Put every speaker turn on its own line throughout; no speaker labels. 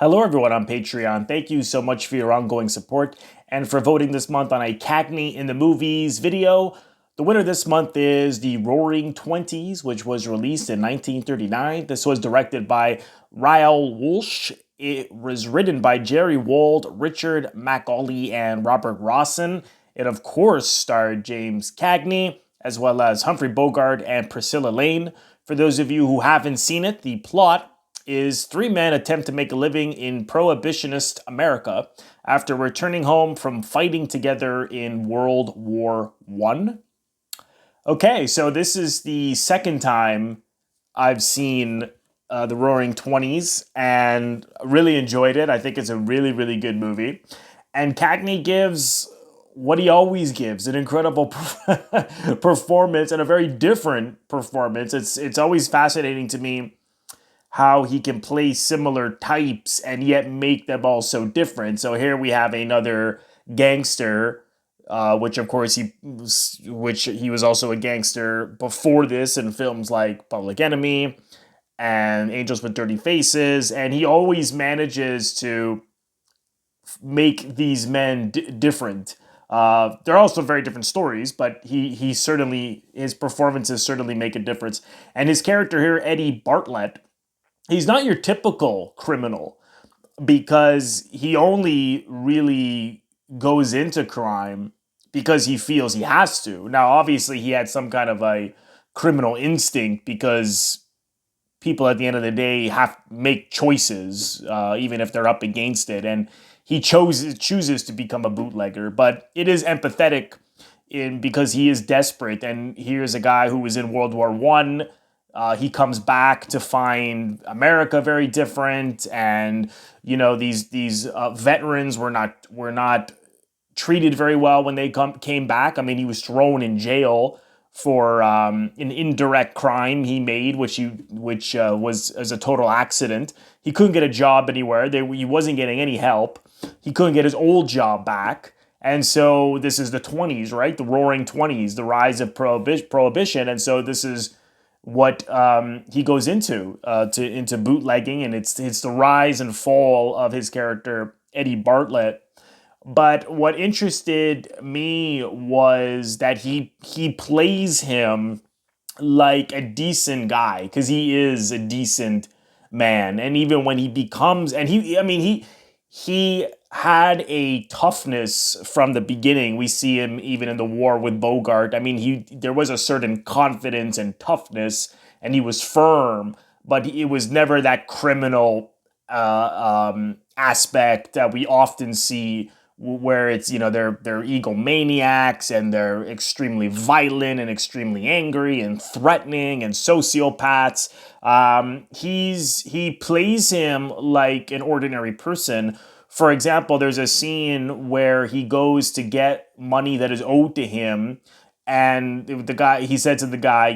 Hello, everyone on Patreon. Thank you so much for your ongoing support and for voting this month on a Cagney in the Movies video. The winner this month is the Roaring Twenties, which was released in 1939. This was directed by Raoul Walsh. It was written by Jerry Wald, Richard Macaulay, and Robert Rawson. It, of course, starred James Cagney, as well as Humphrey Bogart and Priscilla Lane. For those of you who haven't seen it, the plot is three men attempt to make a living in prohibitionist America after returning home from fighting together in World War I. Okay, so this is the second time I've seen the Roaring Twenties and really enjoyed it. I think it's a really, really good movie. And Cagney gives what he always gives, an incredible performance and a very different performance. It's always fascinating to me how he can play similar types and yet make them all so different. So here we have another gangster, which of course he was also a gangster before this in films like Public Enemy and Angels with Dirty Faces, and he always manages to make these men different. They're also very different stories, but he certainly, his performances certainly make a difference. And his character here, Eddie Bartlett, he's not your typical criminal because he only really goes into crime because he feels he has to. Now, obviously, he had some kind of a criminal instinct because people at the end of the day have make choices, even if they're up against it. And he chooses to become a bootlegger, but it is empathetic because he is desperate. And here's a guy who was in World War One. He comes back to find America very different, and these veterans were not treated very well when they came back. I mean, he was thrown in jail for an indirect crime he made, which was as a total accident. He couldn't get a job anywhere. He wasn't getting any help. He couldn't get his old job back. And so this is the 20s, right? The Roaring Twenties, the rise of prohibition. And so this is what he goes into bootlegging, and it's the rise and fall of his character Eddie Bartlett. But what interested me was that he plays him like a decent guy, because he is a decent man. And even when he becomes, and he had a toughness from the beginning. We see him even in the war with Bogart. I mean, there was a certain confidence and toughness, and he was firm, but it was never that criminal aspect that we often see, where it's, they're egomaniacs and they're extremely violent and extremely angry and threatening and sociopaths. He plays him like an ordinary person. For example, there's a scene where he goes to get money that is owed to him, and he said to the guy,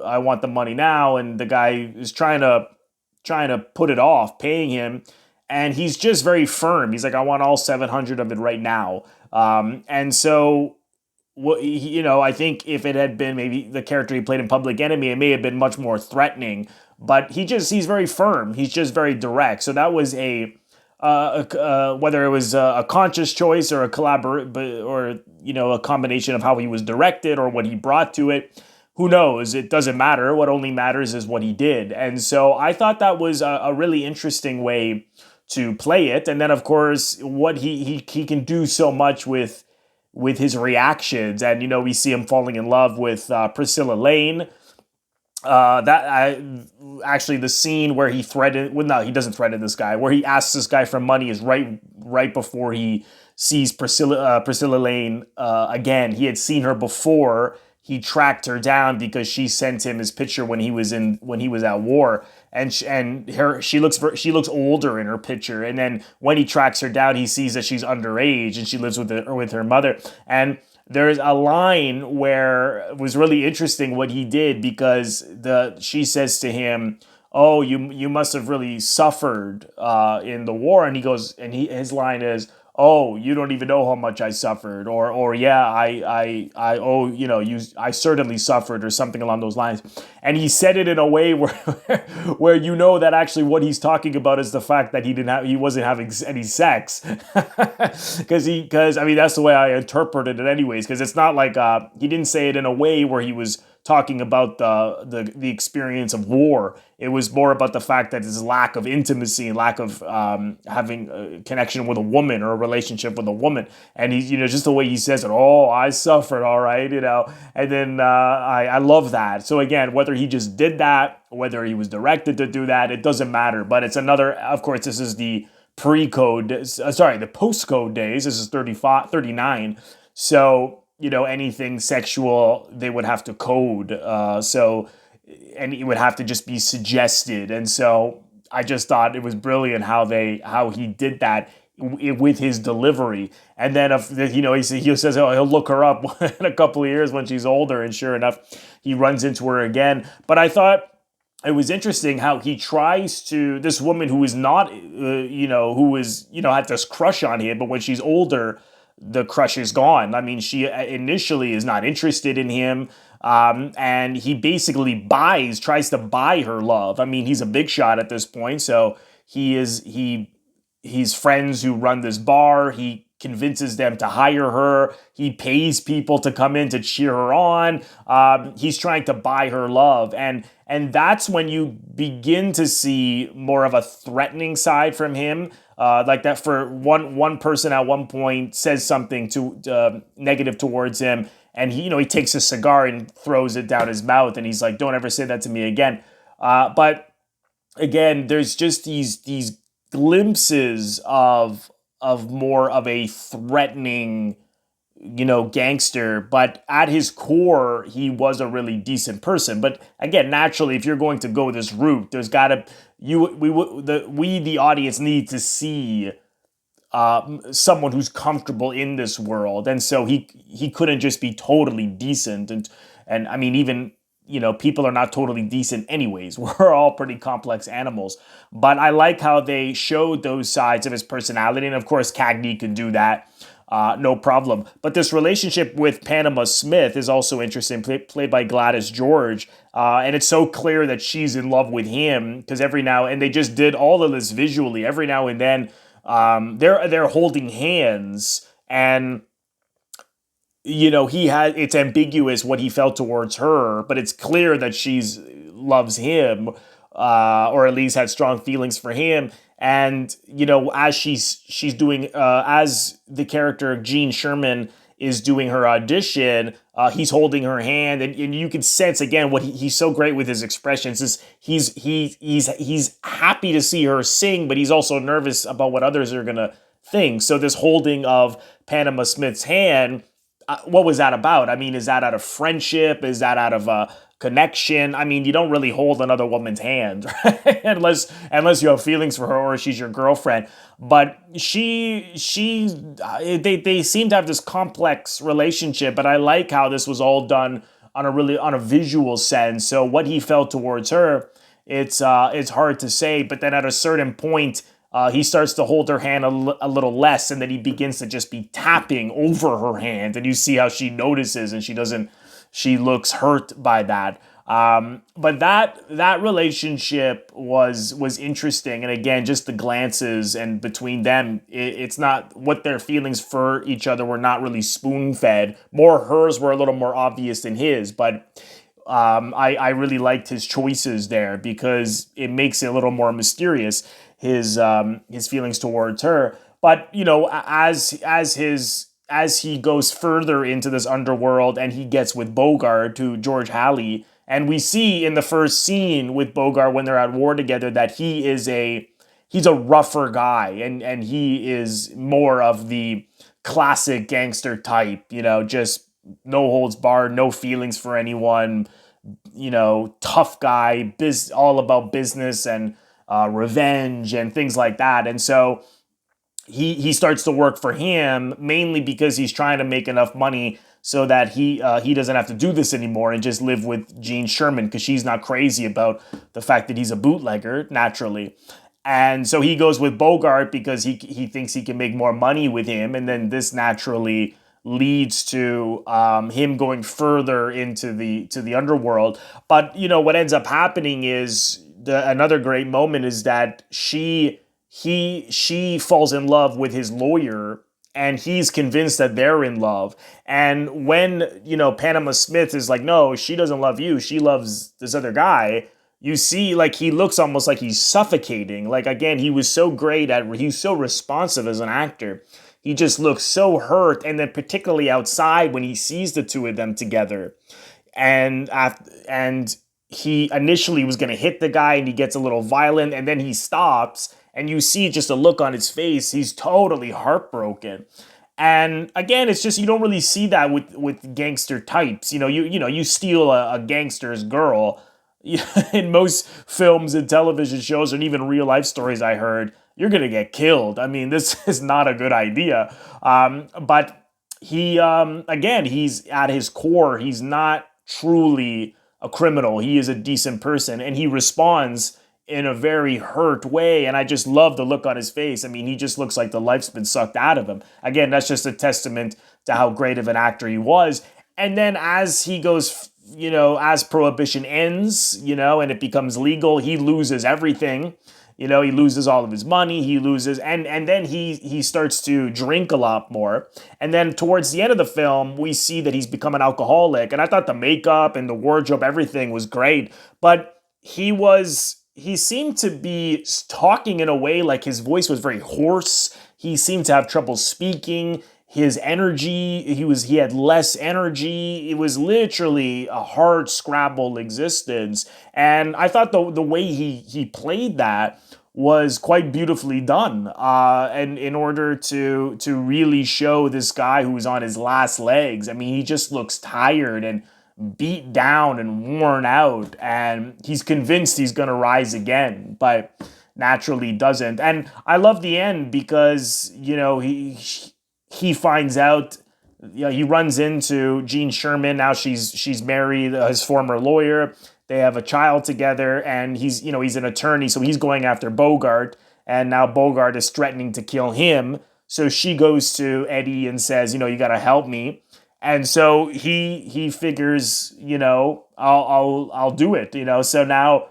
I want the money now, and the guy is trying to put it off paying him, and he's just very firm. He's like, I want all 700 of it right now. And so, I think if it had been maybe the character he played in Public Enemy, it may have been much more threatening. But he's very firm. He's just very direct. So that was whether it was a conscious choice or a combination of how he was directed or what he brought to it. Who knows? It doesn't matter. What only matters is what he did. And so I thought that was a really interesting way to play it. And then, of course, what he can do so much with his reactions. And, we see him falling in love with Priscilla Lane. Actually, the scene where he threatened, well, no, he doesn't threaten this guy, where he asks this guy for money is right before he sees Priscilla Lane again. He had seen her before. He tracked her down because she sent him his picture when he was at war, and she looks older in her picture. And then when he tracks her down, he sees that she's underage and she lives with her mother. And there's a line where it was really interesting what he did, because she says to him, "Oh, you must have really suffered in the war," and he goes, and his line is, oh, you don't even know how much I suffered, or yeah, oh, I certainly suffered, or something along those lines. And he said it in a way where, where you know that actually what he's talking about is the fact that he wasn't having any sex, because I mean that's the way I interpreted it, anyways. Because it's not like he didn't say it in a way where he was talking about the experience of war. It was more about the fact that his lack of intimacy and lack of having a connection with a woman or a relationship with a woman. And he, just the way he says it, oh, I suffered, all right, And then I love that. So again, whether he just did that, whether he was directed to do that, it doesn't matter. But it's another, of course, this is the the post-code days. This is 35, 39. So, anything sexual, they would have to code. And it would have to just be suggested. And so I just thought it was brilliant how he did that with his delivery. And then, he says, oh, he'll look her up in a couple of years when she's older. And sure enough, he runs into her again. But I thought it was interesting how he tries to, this woman who is not, had this crush on him, but when she's older, the crush is gone. I mean, she initially is not interested in him. And he basically tries to buy her love. I mean, he's a big shot at this point. So he's friends who run this bar. He convinces them to hire her. He pays people to come in to cheer her on. He's trying to buy her love. And that's when you begin to see more of a threatening side from him. Like that, for one person at one point says something negative towards him, and he takes a cigar and throws it down his mouth, and he's like, "Don't ever say that to me again." But again, there's just these glimpses of more of a threatening, gangster, but at his core, he was a really decent person. But again, naturally, if you're going to go this route, there's gotta the audience need to see someone who's comfortable in this world, and so he couldn't just be totally decent. And I mean, even people are not totally decent anyways. We're all pretty complex animals. But I like how they showed those sides of his personality, and of course, Cagney can do that. No problem. But this relationship with Panama Smith is also interesting, played by Gladys George. And it's so clear that she's in love with him, because and they just did all of this visually. Every now and then, they're holding hands, and it's ambiguous what he felt towards her, but it's clear that she's loves him, or at least had strong feelings for him. And as she's doing, as the character Gene Sherman is doing her audition, he's holding her hand, and you can sense again what he's so great with his expressions is he's happy to see her sing, but he's also nervous about what others are gonna think. So this holding of Panama Smith's hand, what was that about? I mean, is that out of friendship? Is that out of connection? I mean, you don't really hold another woman's hand, right? unless you have feelings for her or she's your girlfriend. But they seem to have this complex relationship. But I like how this was all done on a visual sense. So what he felt towards her, it's hard to say. But then at a certain point, he starts to hold her hand a little less, and then he begins to just be tapping over her hand, and you see how she notices, and she looks hurt by that. But that relationship was interesting, and again, just the glances and between them, it's not what their feelings for each other were not really spoon-fed. Hers were a little more obvious than his, but I really liked his choices there because it makes it a little more mysterious, his feelings towards her. But as he goes further into this underworld and he gets with Bogart, to George Halley, and we see in the first scene with Bogart when they're at war together that he's a rougher guy, and he is more of the classic gangster type, just no holds barred, no feelings for anyone, tough guy, all about business and revenge and things like that. And so he starts to work for him mainly because he's trying to make enough money so that he doesn't have to do this anymore and just live with Gene Sherman, because she's not crazy about the fact that he's a bootlegger, naturally. And so he goes with Bogart because he thinks he can make more money with him, and then this naturally leads to him going further into the underworld. But what ends up happening is another great moment is that she falls in love with his lawyer, and he's convinced that they're in love. And when Panama Smith is like, no, she doesn't love you, she loves this other guy. You see, like, he looks almost like he's suffocating. Like, again, he's so responsive as an actor. He just looks so hurt, and then particularly outside when he sees the two of them together, and he initially was going to hit the guy, and he gets a little violent, and then he stops, and you see just a look on his face. He's totally heartbroken. And again, it's just you don't really see that with gangster types. You steal a gangster's girl. In most films and television shows and even real life stories I heard, you're gonna get killed. I mean, this is not a good idea. But again, he's at his core, he's not truly a criminal. He is a decent person, and he responds in a very hurt way. And I just love the look on his face. I mean, he just looks like the life's been sucked out of him. Again, that's just a testament to how great of an actor he was. And then as he goes, as Prohibition ends, and it becomes legal, he loses everything. He loses all of his money. He loses, and then he starts to drink a lot more. And then towards the end of the film, we see that he's become an alcoholic. And I thought the makeup and the wardrobe, everything was great. But he seemed to be talking in a way like his voice was very hoarse. He seemed to have trouble speaking. His energy, he had less energy. It was literally a hard scrabble existence. And I thought the way he played that was quite beautifully done. And in order to really show this guy who's on his last legs, I mean, he just looks tired and beat down and worn out, and he's convinced he's going to rise again, but naturally doesn't. And I love the end because, he finds out, he runs into Jean Sherman. Now she's married, his former lawyer. They have a child together, and he's an attorney, so he's going after Bogart, and now Bogart is threatening to kill him. So she goes to Eddie and says, you got to help me. And so he figures, I'll do it. So now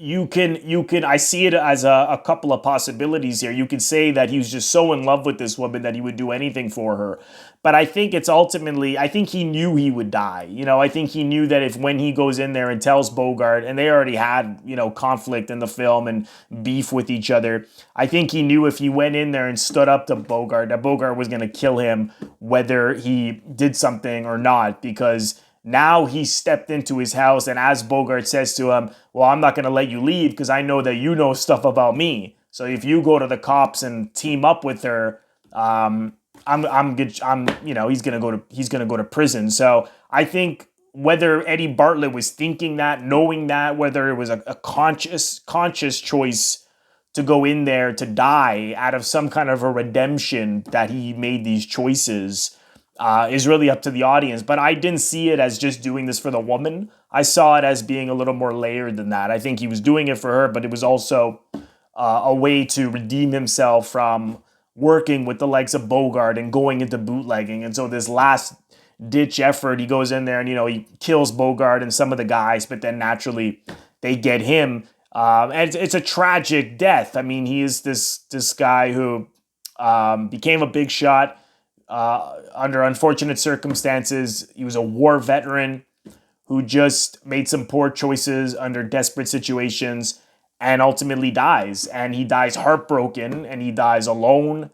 you can I see it as a couple of possibilities here. You could say that he was just so in love with this woman that he would do anything for her. But I think I think he knew he would die. I think he knew that if when he goes in there and tells Bogart, and they already had, conflict in the film and beef with each other. I think he knew if he went in there and stood up to Bogart, that Bogart was going to kill him, whether he did something or not, because now he stepped into his house, and as Bogart says to him, well, I'm not going to let you leave because I know that you know stuff about me. So if you go to the cops and team up with her, he's gonna go to prison. So I think whether Eddie Bartlett was thinking that, knowing that, whether it was a conscious choice to go in there to die out of some kind of a redemption that he made these choices, is really up to the audience. But I didn't see it as just doing this for the woman. I saw it as being a little more layered than that. I think he was doing it for her, but it was also a way to redeem himself from working with the likes of Bogart and going into bootlegging. And so this last ditch effort, he goes in there and, he kills Bogart and some of the guys, but then naturally they get him. And it's a tragic death. I mean, he is this guy who became a big shot under unfortunate circumstances. He was a war veteran who just made some poor choices under desperate situations and ultimately dies. And he dies heartbroken, and he dies alone.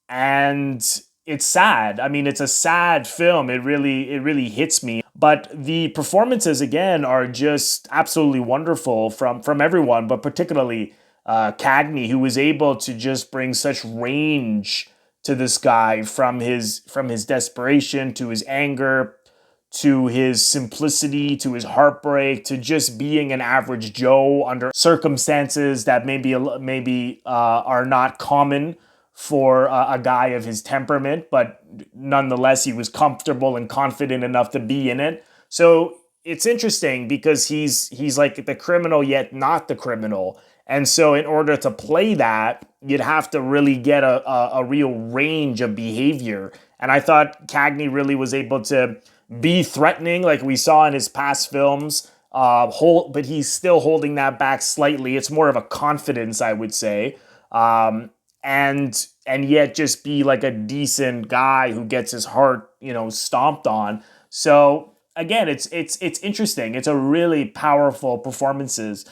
And it's sad. I mean, it's a sad film. It really hits me. But the performances, again, are just absolutely wonderful from everyone, but particularly Cagney, who was able to just bring such range to this guy, from his desperation to his anger to his simplicity to his heartbreak to just being an average Joe under circumstances that maybe are not common for a guy of his temperament, but nonetheless he was comfortable and confident enough to be in it. So it's interesting because he's like the criminal yet not the criminal. And so in order to play that, you'd have to really get a real range of behavior. And I thought Cagney really was able to be threatening like we saw in his past films, but he's still holding that back slightly. It's more of a confidence, I would say. And yet just be like a decent guy who gets his heart, stomped on. So again, it's interesting. It's a really powerful performance in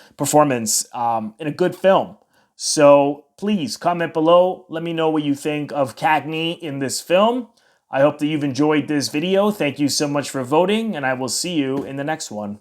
a good film. So please comment below. Let me know what you think of Cagney in this film. I hope that you've enjoyed this video. Thank you so much for voting, and I will see you in the next one.